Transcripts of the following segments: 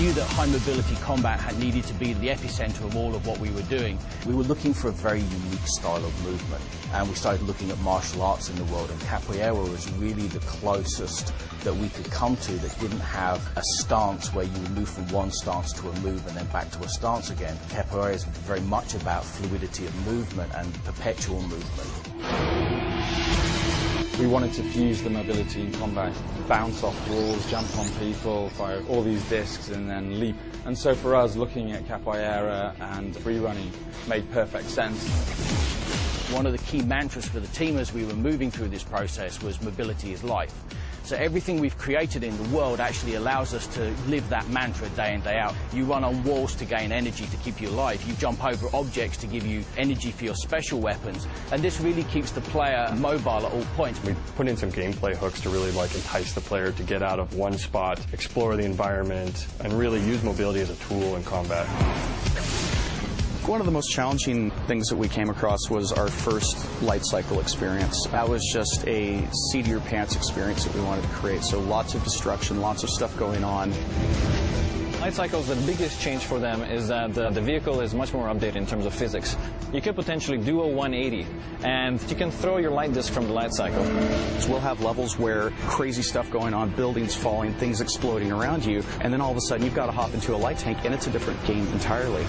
knew that high mobility combat had needed to be the epicenter of all of what we were doing. We were looking for a very unique style of movement, and we started looking at martial arts in the world, and capoeira was really the closest that we could come to that didn't have a stance where you would move from one stance to a move and then back to a stance again. Capoeira is very much about fluidity of movement and perpetual movement. We wanted to fuse the mobility in combat, bounce off walls, jump on people, fire all these discs and then leap. And so for us, looking at capoeira and free running made perfect sense. One of the key mantras for the team as we were moving through this process was mobility is life. So everything we've created in the world actually allows us to live that mantra day in, day out. You run on walls to gain energy to keep you alive. You jump over objects to give you energy for your special weapons. And this really keeps the player mobile at all points. We put in some gameplay hooks to really entice the player to get out of one spot, explore the environment, and really use mobility as a tool in combat. One of the most challenging things that we came across was our first light cycle experience. That was just a seat of your pants experience that we wanted to create. So lots of destruction, lots of stuff going on. Light cycles, the biggest change for them is that the vehicle is much more updated in terms of physics. You could potentially do a 180, and you can throw your light disc from the light cycle. So we'll have levels where crazy stuff going on, buildings falling, things exploding around you, and then all of a sudden you've got to hop into a light tank, and it's a different game entirely.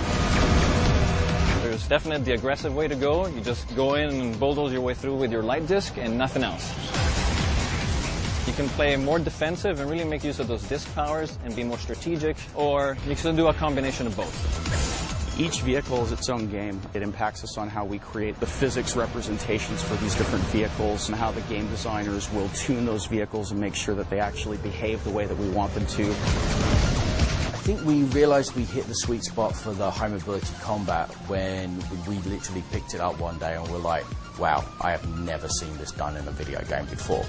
There's definitely the aggressive way to go. You just go in and bulldoze your way through with your light disc and nothing else. You can play more defensive and really make use of those disc powers and be more strategic, or you can do a combination of both. Each vehicle is its own game. It impacts us on how we create the physics representations for these different vehicles and how the game designers will tune those vehicles and make sure that they actually behave the way that we want them to. I think we realized we hit the sweet spot for the high mobility combat when we literally picked it up one day and we're like, wow, I have never seen this done in a video game before.